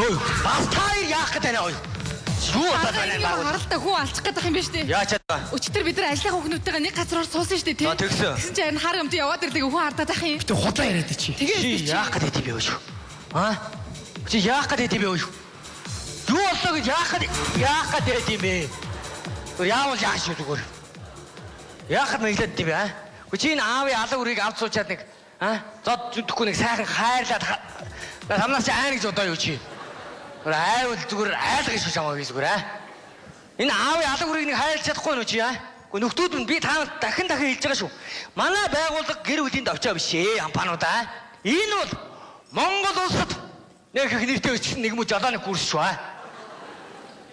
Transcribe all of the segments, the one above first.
Ой, бас таар яах гэдэг нэ ой. Юу болоод байна баа. Харалтаа хүү алчих гэдэг юм биш үү? Яа чадаа. Өчтөр бид нар ажлын хүүхнүүдтэйгээ нэг газар суусан шүү дээ тий. Тэгсэн. Гэсэн чинь хар юмд яваад ирлээ хүү хардаад ах юм. Тэ худлаа яриад чи. Чи яах гэдэг юм бэ ой. Чи яах гэдэг юм бэ ой. Юу болоо гэж яах гэдэг юм бэ. Яавал яаш шүү зүгээр. Яах мэглээд юм бэ Чи энэ аавын алга үрийг авч суучаад нэг зод зүтгэхгүй нэг сайхан хайрлаад хамнаас чи айн гэж удаа юу чи. Айвал зүгээр айлгаж шиг шамаа би зүгээр Энэ аавын алга үрийг нэг хайрлаж чадахгүй нү чи Гэхдээ нөхдүүд нь би таанад дахин хэлж байгаа шүү. Манай байгууллага гэр бүлийн давчаа биш хампаануудаа. Энэ бол Монгол улсад нэг их нэртэй өчсөн нэг муу жолооны курс шүү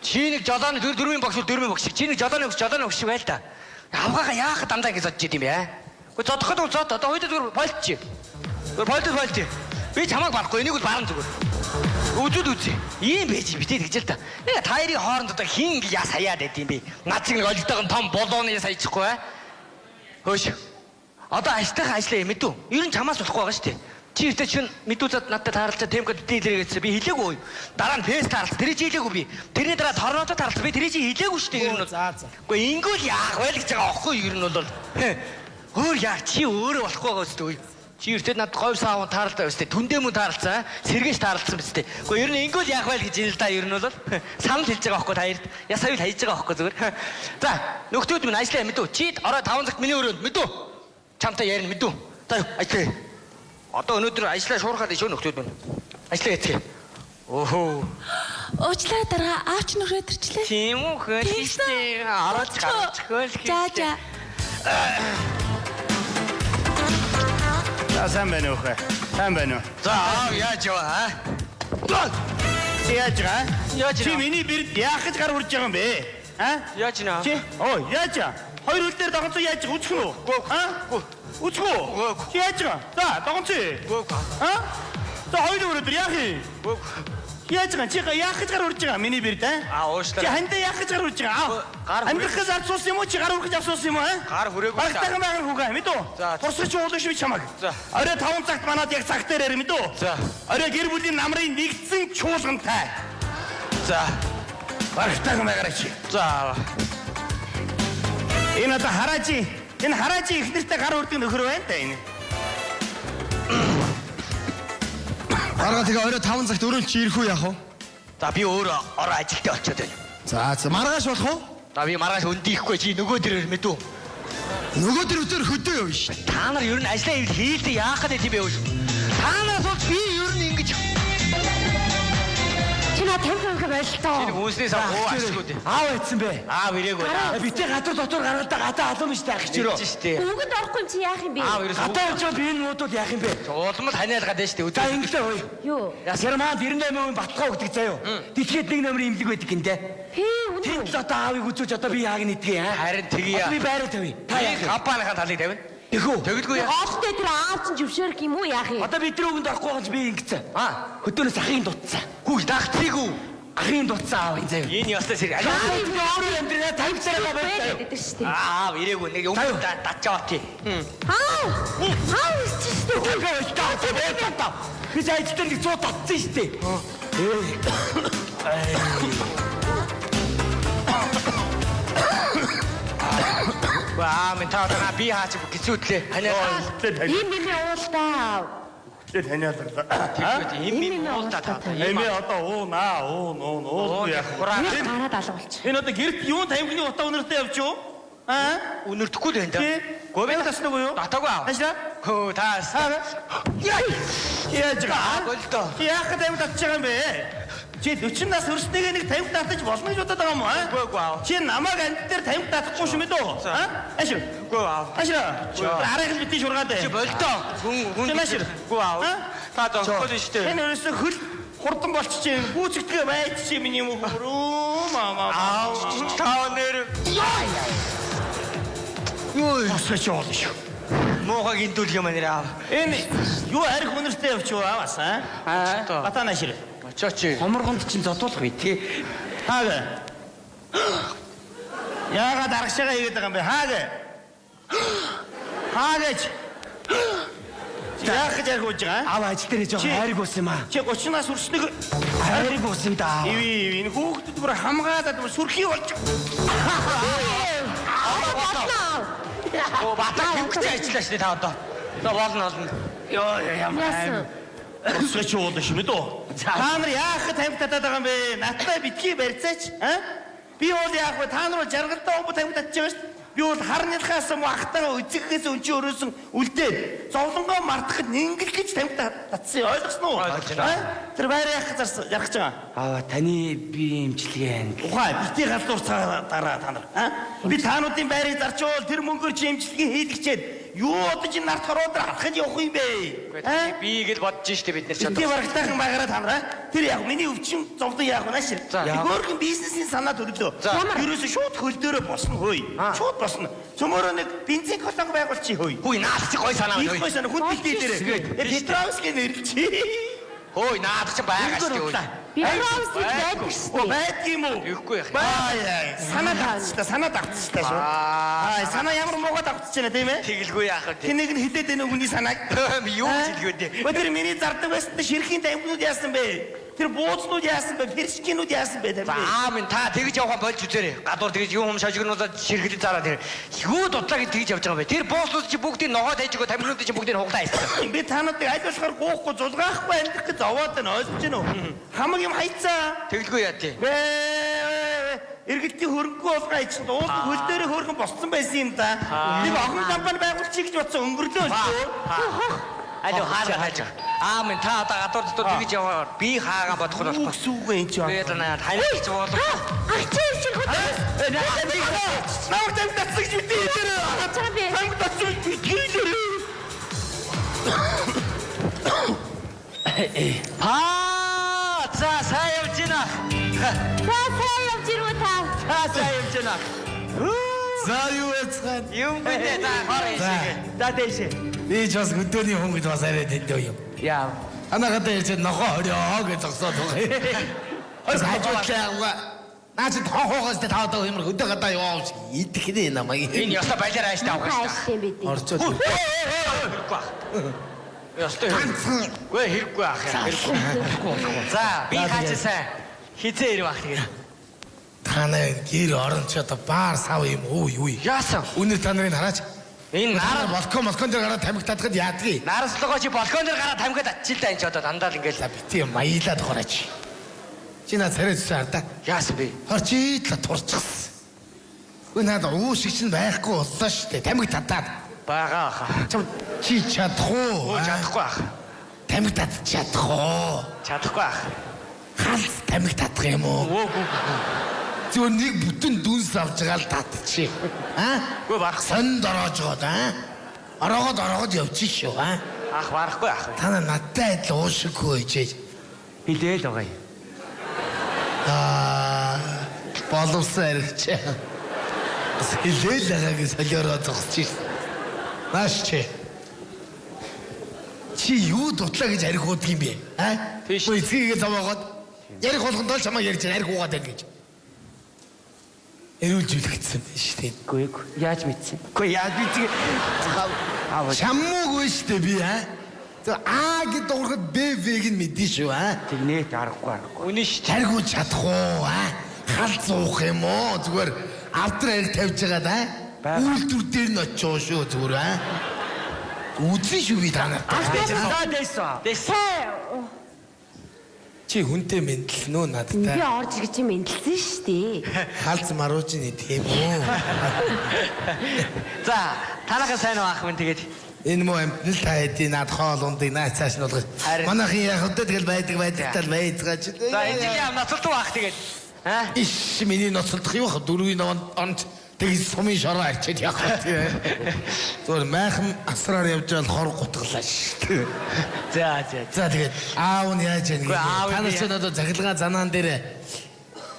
Чи нэг жолооны дөрвийн багш чи нэг жолооны багш байл та. Авгаага яах дандаа ингэ зодж идэм бэ Гэхдээ зодоход зод одоо хоёул зүгээр болчих. Зүгээр болчих. Би чамайг барахгүй энийг бол баран зүгээр. Үзүүд үзье. Ийм байж битээ тэгж л та. Нэг таарын хооронд одоо хин яа саяад байд юм бэ. Над шиг нэг олигтойгоо том болооны саячихгүй Хөөш. Одоо ажлынхаа ажлаа мэдүү. Ер нь чамаас болохгүй байгаа шүү дээ. Чи ихтэй чинь мэдүүлээд надад таарлцаа темпэд дийлэргээсэн. Би хэлээгүй. Дараа нь фест таарлц. Тэр чи хэлээгүй би. Тэрний дараа торнотод таарлц. Би тэр чи хэлээгүй шүү дээ. Ер нь бол. Гэхдээ ингүүл яах вэ гэж байгаа аахгүй ер нь бол. Өөр яа чи өөрөө болохгүй байгаа шүү дээ. Чи ихтэй надад говь саавн таарлаа өстэй. Түндээ мөн таарлцаа. Сэргээж таарлцсан биз дээ. Гэхдээ ер нь ингүүл яах вэ гэж ил да ер нь бол. Санал хэлж байгаа аахгүй та хоёрт. Ясавил хайж байгаа аахгүй зүгээр. За нөхдүүд минь ажлаа мэдүү. Чи орой 5 цагт миний өрөөнд мэдүү. Чамтай ярина мэдүү. За ажлаа. Одоо өнөөдөр ажлаа шуурхаад шүү нөхдүүд минь. Ажлаа яцгээ. Өөхөө. Уучлаарай дараа аач нөхрөө төрчлээ. Тийм үү хөөе. Араач хөөе. За. Сайн байна уу хэ? Сайн байна уу? За яаж яваа Яаж Яаж Чи миний бэрд яах гэж гар урж байгаа юм бэ? Яаж нэ? Чи? Яаж? Хоёр хөл дээр дагонцоо яаж үцэх үү? Үцэх үү? Чи яаж? За, дагонцоо. За, хоёр өрөөдөр яах юм? Яаж? Чи яах гэж гар урж байгаа миний бэрд уушлаа. Чи хандаа яах гэж гар урж байгаа? Амьдрахаас ард суус юм уу? Чи гар ургаж авсуусан юм уу? Гар хүрээгүй. Багтаахан байгаа хүүгээ мэдүү? Турсаж уулах шүү чамаг. Орой 5 цагт манад яг цаг дээр ирэх мэдүү? Орой гэр бүлийн намрын нэгдсэн чуулгантай. Багтаахан байгаа чи. Энэ одоо хараажи. Энэ хараажи их нэртэй гар урдын нөхөр байна та энэ. Арга тэгээ орой 5 цагт өрөнд чи ирэх үү яах вэ? За би өөрөө орой ажилтаа очиод байна. За маргааш болох уу? За би маргааш өндийхгүй чи нөгөө дөрөөр мэдүү. Нөгөө дөрөвдөр хөдөө явна шүү. Та нар ер нь ажлаа хийлдэ яах гэдэг юм бэ өөш. Та нараас бол би ер нь ингэж Чиний темп байлтаа. Чиний үүснээс авах ашиггүй дээ. Аав ийцэн бэ? Аав ирээгүй. Битээ гадар дотор гаргадаг гадаа алам шүү дээ ахичроо. Үгэнд орохгүй юм чи яах юм бэ? Аав ерөөс Гадаа очоо би энэ нуудууд яах юм бэ? улмал ханиалгаад байна шүү дээ. За ингэдэй ой. Юу? Герман 98% батгаа өгдөг заяо. Дэлхийд нэг номер имлэг байдаг гинэ. Тэнд л одоо аавыг үзүүж одоо би яаг нэгтгэе Харин тэгье. Би байраа тавь. Та яах вэ? Компанийн талыг тавина. Тэхүү. Тэгдэггүй яа. Оолтой тэр аав чинь зөвшөөрөх юм уу яах юм? Одоо бидний үгэнд орохгүй гэж би ингэсэн. Хөдөөнөөс ахын дутсан. Хүү дагцгийг үү? Ахын дутсан аав энэ заяо. Энэ ястаа сэрэг. Би өөрөө амьдраа тавьцараа байна. гэдэг шүү дээ. Аав ирээгүй нэг юм датчаад тий. Хаа истэ. Би зайчтай нэг 100 татсан шүү дээ. Мен таадана би хаач гисүүтлээ. Ханиалаа. Ийм юм уултаа. Тэр ханиалаа. Ийм уултаа таа. Эмээ одоо уу яах вэ? Гараад алга болчих. Энэ одоо гэрт юун тавхины утаа өнөртөө явж юу? Үнэрдэхгүй л байна да. Говь таснаг уу юу? Татаагүй аа. Ажлаа. Хөө таас. Яаж байгаа? Болдоо. Чи яах гэж тавь татж байгаа юм бэ? Чи 40 нас хүрснэгээ нэг тавь татаж болно гэж бодоод байгаа юм уу? Үгүй аа. Чи намайг анд дээр тавь татахгүй шүү мэдөө? Ашиг. Үгүй аа. Ашиг. Арайх битий шургаад бай. Чи болдоо. Хүн Машир. Үгүй аа. Та доххол штэ. Энэ ерөөсө хөл хурдан болчих чинь гүйцэгдгээ байж чи миний юм хөрөө маа. Та нэр. Юу ясаач болно шүү. Моога гинтүүл юм нэр аа. Энэ юу арх өнөртөө явчих уу аваас Батана шир. Очооч. Хоморгонд чинь зодуулах бий тий. Хаагаа. Яагаад аргашаага хийгээд байгаа юм бэ? Хаагаа. Хаагаач. Яах гэж ярих гэж байгаа? Аав ажил дээр жоохон хайрг уусан юм аа. Чи 30-наас хүрснэг Хайрг уусан да. энэ хүүхдүүд бүр хамгаалаад бүр сүрхий болж. Оо батаа юу гэж ажиллаж штэ та одоо. За болно. Йоо ямар Яасан? Өсгөч уулаа шимэд үү? Та нар яах тамхи татаад байгаа юм бэ? Наттай битгий барьцаач, аа? Би бол яах вэ? Та нар жаргалтай өмбө тамхи татж байгаа шүү дээ. Би бол харныхаас муу ахтайгаа үзэгхээс өн чи өрөөсөн үлдээд зовлонгоо мартахад нингэл гэж тамхи татсан ойлгосноо уу? Тэр байр яах гэж ярих гэж байгаа? Аава таны би имчилгээ. Ухаан битгий галзуур дараа та нар, аа? Би таануудын байрыг зарчвал тэр мөнгөөр чи имчилгээ хийлгчээд юу одож энэ нарт хороод алхаж явах юм бэ? Би гэж бодож штэ бид нар ч Би одоо. барагтайхан байгаараа танараа тэр яг миний өвчин зовлон яах вэ наашир. Хөөрхөн бизнесийн санаа төрлөө. Ерөөсө шууд хөл дээрээ босно хөөе. Шууд босно. Цөмөрөө нэг бензин колонк байгуулчих хөөе. Хүй наад чи гой санаа Их байна. гой санаа хүн битгий дээр. Петровский нэрлчи. Хөөе наад чи байгаа штэ хөөе. Биброус байдаг шүү дээ. Байдаг юм уу? Ихгүй яах. Бай санаа давтчихлаа шүү. Аа санаа ямар муугаа давтчихж байна тийм ээ? Тэгэлгүй яах вэ? Тэнийг нь хилээд байна хүний санааг. Юу гэж хэлгээд дээ. Өдөр миний зардаг байсан ширхийн тамхинууд яасан бэ? Тэр буузнууд яасан бэ? Перчкинууд яасан бэ? За аамын та тэгж явах болж үзээрэй. Гадуур тэгж юм шажигнуудад ширхэлж зараа тэр. Юу дутлаа гэж тэгж явж байгаа бэ? Тэр бууснууд чи бүгдийг ногоод хайжгаа тамхинууд чи бүгдийг хуглаа хийсэн. Би тануудыг аль болохоор гоохгүй зулгаахгүй амьдрах гэж зовоод байна ойлгож байна уу? Хамаг юм хайцаа. Тэгэлгүй яа тий. Эргэлтийн хөрөнгөө болгоо чинь уул хөл дээрээ хөргөн босцсон байсан юм да. Би охин компани байгуулчих гэж бодсон өнгөрлөө шүү. Алуу хаагаа хайж. Аамын та одоо гадуур дотор тэгж яваа. Би хаагаа бодох нь болохгүй. Сүгэн энэ чинь. Би танаа таньж болов. Агчаа шиг хот. Намайг татсан гэж үгүй дээр. Ачаа би. Намайг татсан гэж үгүй. За сайн явж байна. За сайн явж ирвэ та. Сайн явж байна. За юу яцхан. Юм бэ та хараа шиг. За дэшээ. Би ч бас өдөөний хүн гэж бас арай тэндөө юм. Яа. Анахад ирж нохоо хорио гэж зогсоод байгаа. Ой хажуудлаа. Наач хохоогоос та одоо ямар хөдөө гадаа яваач. Идэхний намайг. Энэ яста байлаар ааш таах гэж. Хайштай бид. Орцоо. Яста гүй хэрэггүй ах яа. За би хаачсан. Хизээ ирэх ах тэгээд. Та нар гэр орон ч одоо баар сав юм уу юу? Яасан? Үнэ та нарын хараач. Энэ Нара нараа балкон дээр гараад тамхи татхад яадгийг. нараслогоо чи балкон дээр гараад тамхид атчихлаа энэ ч одоо дандаа л ингээл. За бити маялаад хураач. Чи наа царай зүсээр да. Яасан бэ? Хорчиитла турчихсан. Үгүй наад уу шиг чинь байхгүй боллоо шүү дээ. Тамхи татаад. Бага аха. Чи чадах уу? Чадахгүй ах. Тамхи татчих чадах уу? Чадахгүй ах. Галз тамхи татах юм уу? Зөв нэг бүтэн дүнс авч байгаа л татчих. Аа? Гүй барах. Сонд ороож гоод аа? Ороогод явчих шүү аа? Ах барахгүй ах. Та надтай адил уушиггүй ээжээ. Хилээл байгаа юм. Аа боловсон аригч. Хилээл байгаагийн солиороо зогсож шээ. Нааш чи юу дутлаа гэж арих уудаг юм бэ? Аа? Тийш. Ой эцгийгээ зовоогоод ярих болгондоо л чамаа ярьж арих уугаад байна гэж. Эрүүлжүүлэгдсэн байна шүү дээ. Гүй яаж мэдсэн? Гүй яаж би чамуугүй шүү дээ би аа. За А гэд дуурахад БВ-г нь мэдэн шүү аа. Тэгнээ аргагүй. Үнэн шүү. Таргуу чадах уу аа? Хал зуух юм уу? Зүгээр автар ариг тавьж байгаа да. Үйлдвэр дээр нь очоо шүү зүгээр аа. Үзэн шүү би та нарт. Дэс. Чи хүнтэй мэдлэн үү Би надтай? орж гэж юм мэдлсэн шүү дээ. Халз марууч нь тийм үү? За танахаа сайн уу ах минь тэгээд. Энэ муу амтнал та хэдий над хоол ундыг наац цааш нь болгож. Манайхын яг хөдөө тэгэл байдаг тал байцгааж. За энэ юм нацалтуу ах тэгээд. Аа? Иш миний ноцолдох юу хав дөрвийн онд тэгж сумын шороо арчиж явах тийм. Зүгээр майхан асраар явж байгаа хор гутглаа шүү. За. За тэгээд аав нь яаж яах Үгүй, аав вэ? Та нар нь ч одоо захилгаан занаан дээр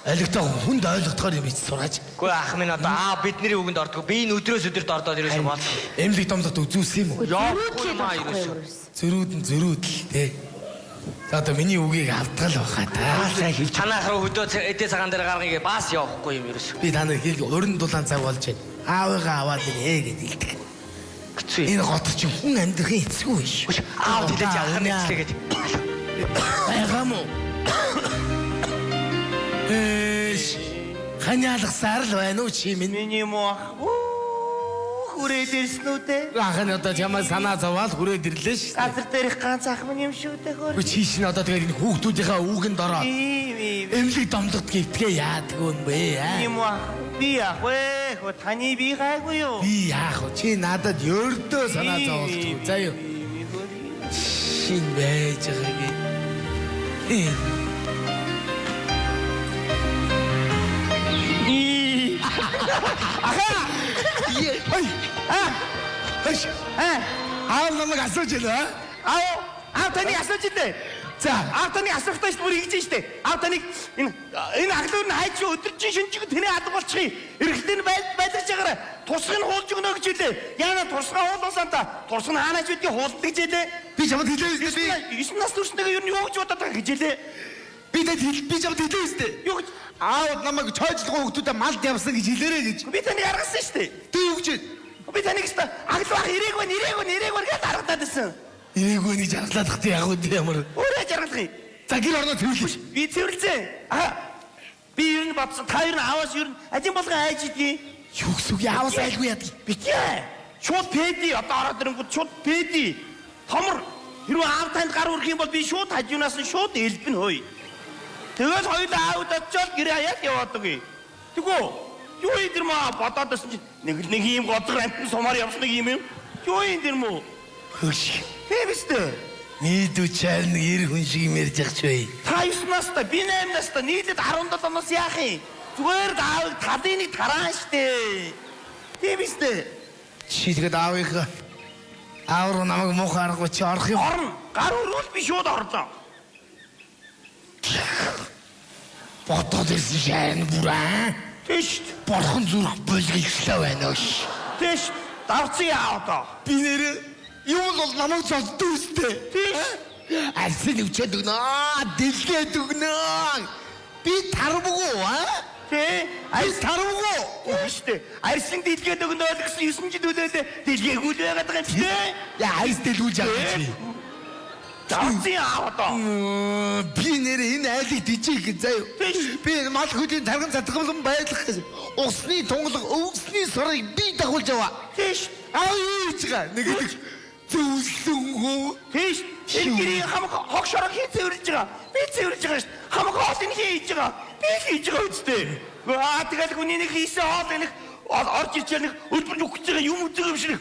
ойлгохтой хүнд ойлгохоор юм ийц сургааж. Гүй ах минь одоо бидний үгэнд ордгоо. Би энэ өдрөөс өдөрт ордоод ирсэн бол. Эмлэг домдод үзүүлсэн юм уу? Яахгүй маа юу. Зөрүүд л тий. За одоо миний үгийг алдгал баха та. Танах руу хөдөө эдээ цагаан дээр гаргая бас явахгүй юм ерөөс. Би та нар хэл уран дулаан цаг болж байна. Аавыгаа аваад ирээ гэж хэлдэг. Хэцүү. Энэ гот чинь хүн амьдрахын эцгүй биш. Аав хэлээд яах нь эцлэгээд. Байгаамо. Ханиалгасаар л байна уу чи минь? Миний мох. Хүрээд ирсэн үү те? Ахын одоо чамаа санаа зовоод хүрээд ирлээ шүү. Газар дээрх ганц ах минь юм шүү те хөр. Чи чинь одоо тэгээд энэ хүүхдүүдийнхээ үүгэнд ороод эмлэг домдогд гээдгээ яадаг юм бэ? Миний мох. Би яах вэ? Хөө таны би гайгүй юу? Би яах вэ? Чи надад ердөө санаа зовоолчих. За юу. Шин байж байгаагийн. Ой. Хаш. Аа намайг асууж байна. Аа таны асууж дээ. За, Таны асуухтаа ч бүр хийж штэ. Таныг энэ аглуур нь хайч өдөржин шинжиг тэний алга болчихъя. Эргэлтэн байлгаж байгаарай. Тусгыг нь хуулж өгнө гэж хэлээ. Яна тусгаа хуулуулсан та. Тусг нь хаанаач бидгийг хуулдаг гэж хэлээ. би чамд хэлээ үстэй. 9 нас төрснөөр юу юу гэж бодоод байгаа гэж хэлээ. Би чамд хэлээ үстэй. Юу гэж Аав намайг чойжлогоо хүүхдүүдэд малд явсан гэж хэлээрэй гэж. би таныг аргасан штэ. Тэ юу гэж? Би таныг штэ аглах ирээгвэ гэж аргатаад байсан. Ээгөө нэг жаргалах тий яг үгүй ямар. Өөрөө жаргалах юм. За гэр орноо цэвэрлээ. Би цэвэрлзээ. Би ер нь бодсон. Та ер нь аваас ер нь ажин болгон айж идэгий. Юу гэсэн үг яавас айлгүй яд. Битээ. Шууд пэди одоо ороод ирэнгүүт шууд пэди. Томор. Хэрвээ аав танд гар үрэх юм бол би шууд хажуунаас нь шууд элбэн хөөе. Тэгэл хоёулаа аавд очиод гэрээ хаяад яваад үгүй. Тэгвэл юу энэ маа бодоод байсан чинь нэг ийм годгор амтны сумаар явсан нэг юм. Юу энэ мөө? Хөш. Хэвстэй. Нийдүү чайл нэг ир хүн шиг юм ярьж ах ч бай. Та 9 настай, би 8 настай, нийлээд 17 оноос яах юм? Зүгээр аавыг талын нэг тараан штэ. Хэвстэй. Чи тэгэд аав руу намайг муухай аргагүй чи орох юм. Орно. Гар өрөөл би шууд орлоо. Бодоод ирсэн шаан бүрээ. Тэш. Борхон зүрх болгоёлоо байна ш. Тэш. Давцсан яа одоо. Би нэр юу л намайг зоддөө үстэй. Тэш. Арсын өвчөд өгнө. Дэлгээд өгнө. Би тарвгүй Тэ. Айс тарвгүй. Штэ. Арсын дэлгээд өгнө гэсэн 9 жил үлээлээ дэлгээгүй л байгаад байгаа юм штэ. Яа айс дэлгүүлж байгаа чи. Давцсан яа одоо. Би нэр энэ айлыг дижиг заяа. Тэш. Би мал хөдийн тарган задгалан байлгах гэсэн. Усны тунгалаг өвсний сорыг би дагуулж аваа. Тэш. Юу хийж байгаа? Нэг зөвлөнгөө. Тэш. Энэ гэрийн хамаг хогшороо хий цэвэрлж байгаа. Би цэвэрлж байгаа ш. Хамаг хоолыг хийж байгаа. Би хийж байгаа үстэй. Тэгэл хүний нэг хийсэн хоол нэг орж ирж нэг өдөр өгч байгаа юм үзэг юм шиг.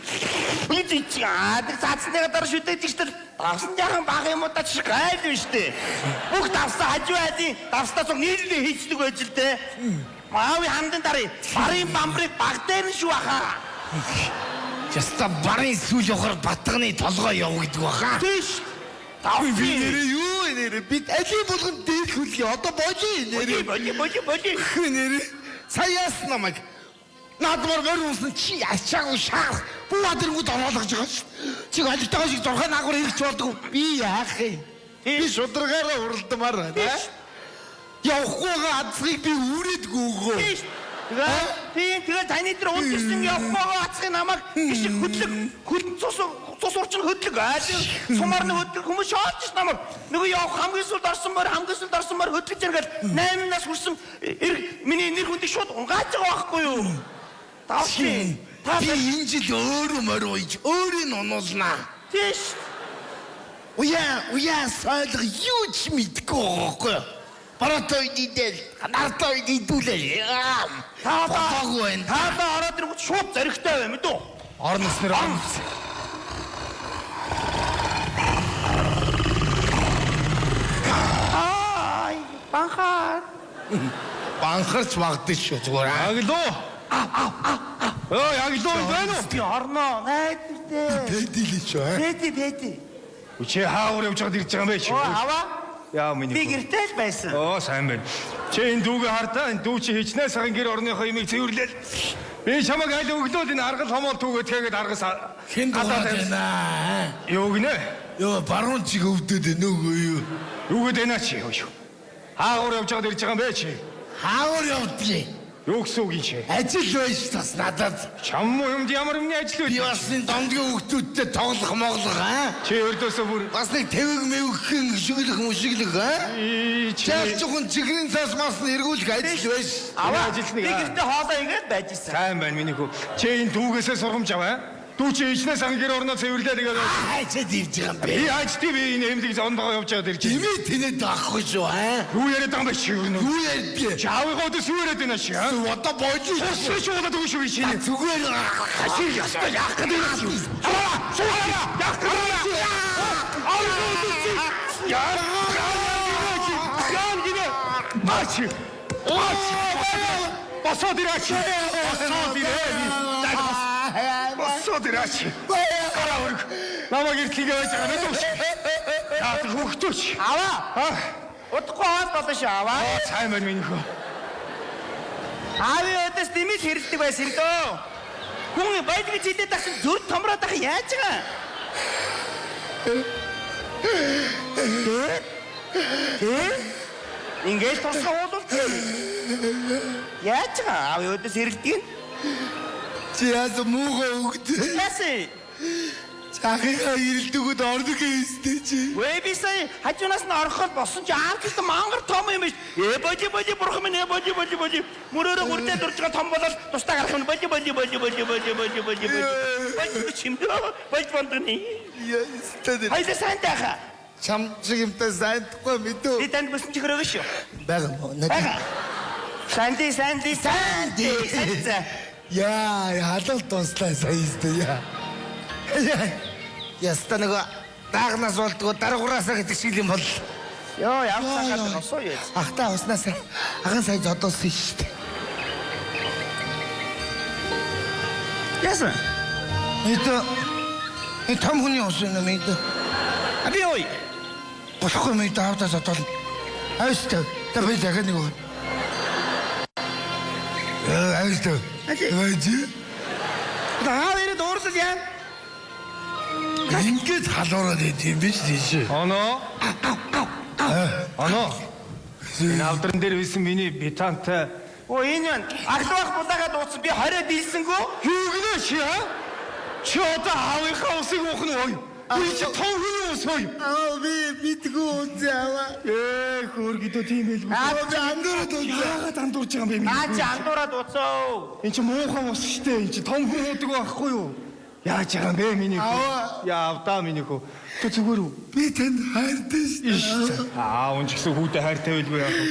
Би тийч нэг цаацныгаа дараа шүтээд штэ. Давсан яхан бага юм уу та чи гайл биш штэ. Бүх давсан хажуу айдын давстаа цог нийлээ хийцдэг байж л дээ. Маавын хандын дараа барын бамбрыг баг дээр нь шүү ахаа. Яста барын сүүл явахаар батганы толгой явагддаг баха. Тийш. Би нэрээ юу нэрээ бид алийг болгон дээд хөлгий одоо божи нэрээ. Боди. Нэрээ саяас намайг наадмаар мөрөмсөн чи ачаагүй шаар буугаад ирэнгүүт оруулах байгаа ш. Чи алигтайгаа шиг зурхаа наагур ирэх болдгоо би яах юм? Би шударгаараа уралдмаар байна. Явахгүй азгийг би үрээдгүй өгөө. Тэгээ таны дээр унтсан явахгүй ацхын намайг гişиг хөдлөг цус урчин хөдлөг сумаар нэг хөдлөг хүмүүс шоолж намайг нөгөө явах хамгийн сүлд орсон мөр хөдлөж иргээл 8 нас хүрсэн миний нэр хүндийг шууд унгааж байгаа байхгүй юу? Тавчи. Би энэ жил өөрөө моройж өөрийг онуулнаа. Тийш. Уяа сойлго юу ч мэдгүй байхгүй. Бараатай идэл, нартай идүүлээ. Таадаагүй. Таадаа ороод ирэнгүүт шууд зоригтой байм мэдүү? Орноос нэр орно. Ай, банхаа. Банхарч багтаж шүү зүгээр. Аглоо. Аглоо байна уу? Би орноо. Найдвартай. Тэдилээ шүү. Пэти. Чи хаавар явж байгаад ирж байгаа юм бэ чи? Аваа. Яа миний. Би гэртэл байсан. Сайн байна. Чи энэ дүүгээ хартаа энэ дүү чи хичнээн сарын гэр орныхоо имийг цэвэрлээл. Би чамайг аль өглөө энэ аргал хомоол түүгээ тэгээд аргас Хэн дураад байна? Юу гинэ? Йоо баруун чиг өвдөд нөгөө юу? Юу гэдэг вэ чи юу? Хаагуур явж байгаад ирж байгаа юм бэ чи? Хаагуур явдлаа. Юу гэсэн үг юм чи? Ажил байж тас надад. Чам юмд ямар юмны ажил Би вэ? бас энэ дондгийн хүүхдүүдтэй тоглох моглох Чи өрдөөсөө бүр бас нэг тэвэг мэвгхэн шиглэх мүшиглэх Чааш жоохон чигрийн цаас мас нэргүүлэх ажил байж. Аваа ажил нэг, би гэртээ хоолоо ингээд байж исэн. сайн байна миний хүү. Чи энэ дүүгээсээ сургамж аваа. Дүү чи ичнээс ан гэр орноо цэвэрлээ тэгээд Хайчаад ивж байгаа юм бэ. би ач тийм энэ эмнэлэг зондоо явж байгаа дэр чи. Имээ тэнэд байхгүй шүү Юу яриад байгаа юм бэ чи юу нэ? Юу ярьдээ? Чаавыгаа өдөөс юу яриад байна чи? Одоо боожиж Чи удаад өгш үү чи? зүгээр Чи ястаа яах гэдэг юм? Аваа! Суугаа! Яах гэдэг юм? Яан гинэ! Бачи! Босоод ираач! Босоод ирээ! Босоод ираач! Гараа өрг! Намайг иртлэгээ байж байгаа нэ зүш! Яах хөхтөч! Аваа. Удахгүй хоол болно шүү аваа. Сайн байна миний хөө. Аавын өдөөс дэмэл хэрэлдэг байсан юм дөө. Хүн байдгийг жилээд тахсан зүр томроод ах яаж байгаа? Ингээд тусгай уулуулт. Яаж байгаа? Аавын өдөөс хэрэлдэг нь. Чи яас муухай өгд. Яасан? Чахига ирэлдэгүүд ордог гэстэй чи. Вебисай хажуунаас нь ороход босон чи аав гэдэг мангар том юм биш. Боди бурхан минь боди. Мөрөөрөө үрдээ дурж байгаа том болол тустаа гарах нь боди. Боди чимдөө. Боди бондны. Ястад. Хайда сантаха. Чам чигэмтэй сайдгүй мэдүү. Би танд бүсэн чихрэг шүү. Бага мó. Бага. Санди. Яа, халуул дуслаа саястай яа. Яста нэг даагнаас болдгоо даргуураасаа гэдэг шиг юм бол. Йоо, ямар сахад носоо яа. Ахтаа уснаас ахан сая зодолсон шүү дээ. Яасан? Энэ том хүний ус юм ээ. Аби ой. Болохгүй юм даавдаа зодолно. Айстай. Та би дахиад нэг. Айстай. Ажи. Таа ирээд уурлал яа. Ингээд халуураад идэв биш тийш. Оноо. Энэ авдран дээр байсан миний бетантай. Оо энэ юу? Аглах булаагаа дууцсан би 20 дийлсэнгөө. Юу гинэ чи аа? Чи одоо аавынхаа усыг уух нь ой. Би чи том хүн ус ой. Би битгүү үзээва. Хөөргөдөө тийм байлгүй. Би андуураад үзээ. Яагаад андуурж байгаа юм бэ? Чи андуураад дууцоо. Энд чи муухай ус штэ. Энд чи том хүн уудаг байхгүй юу? Яаж байгаа юм бэ миний хөө? Яавдаа миний хөө. Тэ зүгээр үү? Би танд хайртай шүү. Аав ч гэсэн хүүтэй хайртай байлгүй яах вэ?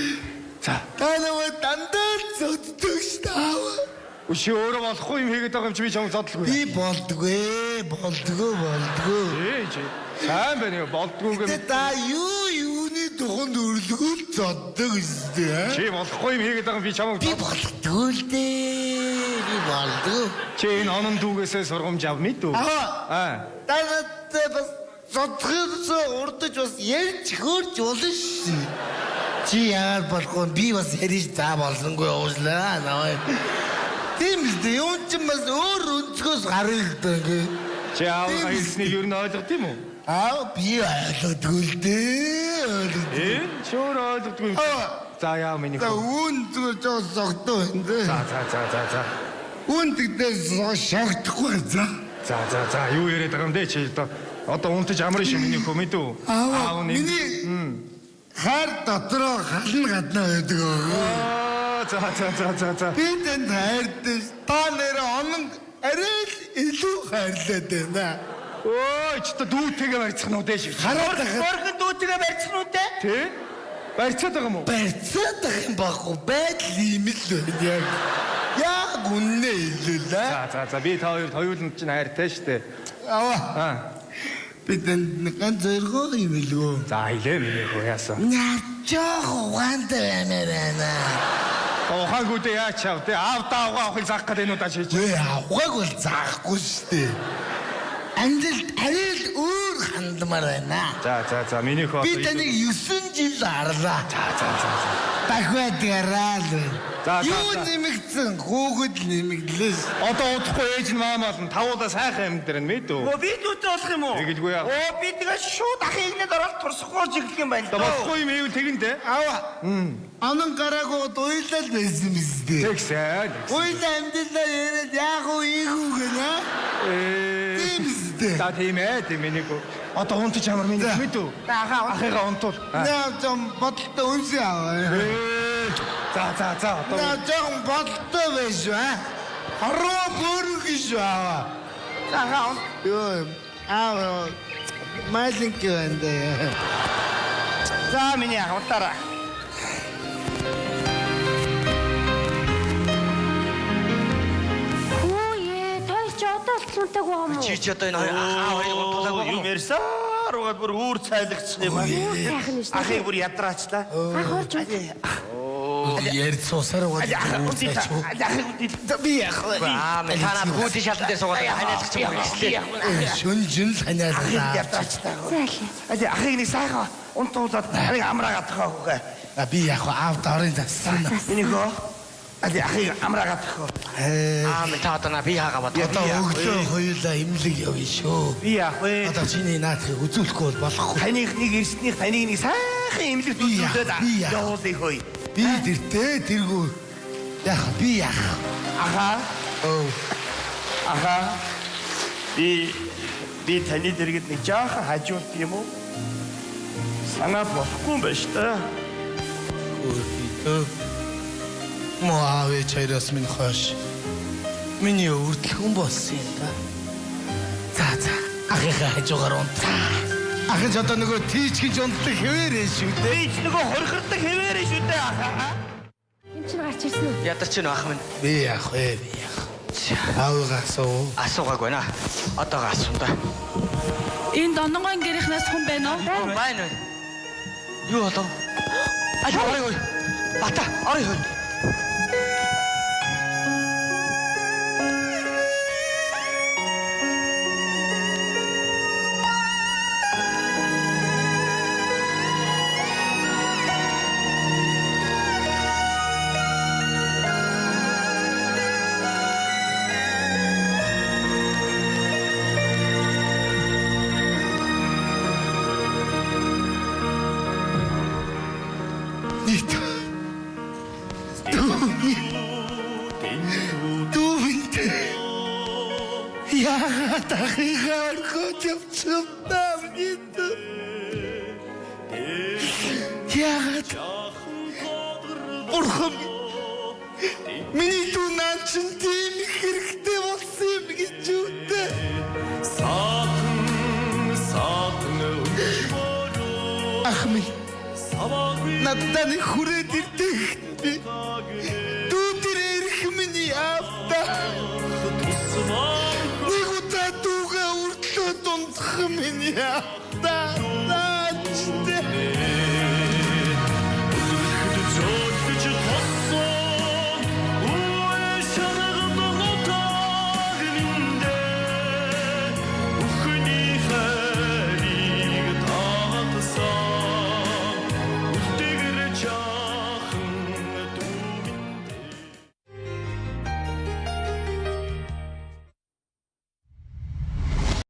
За. Та намайг дандаа зоддог шүү. Өшөө өөрөө болохгүй юм хийгээд байгаа юм чи би чамд зодлгүй. Би болдгүй. Чи сайн байна юу? Болдгүйгээ. Та юуны туханд өрлөгөл зоддог шүү. Чи болохгүй юм хийгээд байгаа юм би чамд. Би болдгүй л дээ. Би болдгүй. Чи энэ онон дүүгээсээ сургамж ав мэдв үү? Аа. Танад бас зодхоос урдж бас ярьж хөрж болно шүү. Чи яагаад болохгүй би бас ярьж за болсонгүй уушлаа. Наваа. Тийм л дээ. Юу ч юм бас өөр өнцгөөс гаргалдаг. Чи аав хэлснийг юу н ойлгох тийм үү? Би ойлгодгүй л дээ. Чи өөрөө ойлгодгүй юм. За яа миний За хөө. үн зүгээр жоо согтоо энэ. За. Үн тэгдээ шогтохгүй за. За юу яриад байгаа юм бэ чи одоо унтаж амрын шүү миний хөө мэдв үү? Аав миний хайр дотроо хална гаднаа байдаг. За. Би танд хайртай. Та нэр онон арай л илүү хайрлаад байна. Ой ч та дүүтэйгээ барьцах нь үдэ шүү. Хараад байгаа. Борхон дүүтэйгээ барьсан уу те? Тэ? Барьцаад байгаа юм уу? Барьцаад байгаа юм баггүй. Байдал юм л байна яг. Яг үнэ хэлээ. За би та хоёрт хоёуланд чинь хайртай штэ. Аваа. Би танд ганц зоргоо юм билгөө. За хэлээ миний хөө яасан. Начах угаантай байна. Ухаагүйдээ яач чав те аавдаа авахыг заах гэдэг нь удаа шийдэж. Авахыг бол заахгүй штэ. Андил арай л өөр хандмаар байна. За миний хөө Би таныг 9 жил харлаа. За. дахиад гараал. За, за, Юу за. нэмэгдсэн хүүхэд нэмэгдлээс. Одоо удахгүй ээж нь маам болно. Тавуудаа сайхан амьд дэрэн мэд үү? Оо би дүүтэй болох юм уу? Тэгэлгүй яа. Оо би тэгээ шууд ахыг нэд ороод турсахгүй жиглэх юм байна. Болохгүй юм ивэл тэгэнтэй. Ава. Анан гараагаа дуйлал байсан биз дээ. Тэгсэн. Уйлаа амьдлаа яриад яг уу ийгүү гэнэ. Тийм биз дээ. За тийм ээ нэг. Одоо унтж ямар минь мэд үү? Ахыгаа унтуул. Наа зам бодлоо үнсээ аваа. За одоо Наа зам бодлоо байж ба. Хараа бүргэж аваа. Ёо. Аа маленький ванде. За миний ах утаараа. Хөөе, той ч одоо л цунтаг байгаа юм уу? Чи ч одоо энэ хоёрыг тулаагүй Юу юм. мэрсаар угаад бүр үүр цайлгдсан юм аа. Сайхан нь шүү. Ахыг бүр ядраачлаа. Ах орж уу. Ярд суусаар уу. Би яг Мэн танаа хүүти шалтан дээр суугаад ханиалах ч юм уу. шүнжин л ханиалаа. Ядраачлаа. Зайлээ. Ахыг нэг сайхан унтуулаад хариг амраагаад тахаа хүүгээ. Би яг аав дарын зассан. Миний хөө. Ахыг амраагаад тахаа. Мэн та одоо би хаагаа бат. Одоо өглөө хоёулаа имлэг явъя шүү. Би яах вэ? Одоо чиний наадхыг үзүүлэхгүй бол болохгүй. Таныг нэг эрсднийх таныг нэг сайхан имлэг би үзүүлээд яах? явуулъя хөөе. Би дэртээ тэргүй. Яг би яг. Аха. Оо. Аха. Би таны дэргэд нэг жаахан хажуулт юм уу? Санаад болохгүй юм байна шүү дээ. Өө. Моавэ чайрас минь хош. Миний өвдөлгөн болсон юм да. За. Ахыхаа хажуугаар унтаа. Ахиж одоо нөгөө тийч гэж унтлах хэвээрээ шүү дээ. Би ч нөгөө хорхордог хэвээрээ шүү дээ. Аха. Энд чинь гарч ирсэн үү? Ядарч гэнэ ах минь. Би яг вэ би яг. Аавгасоо. Асуугаагүй наа. Одоогоо асуун да. Энэ донгон гэрийнхнээс хүн байна уу? Байна. Юу болов? Орой. Бата, орой. Яагаад ахыгаа орхож явчихсан бэ? Яагаад? Бурхан миний дүү нaan чин тийм хэрэгтэй болсон юм гэж үтэй. Ах минь надад нэг хүрээд ирдэг. Дүү дээр ирэх миний автаа. Нэг удаа дүүгээ урдлөө дундах миний.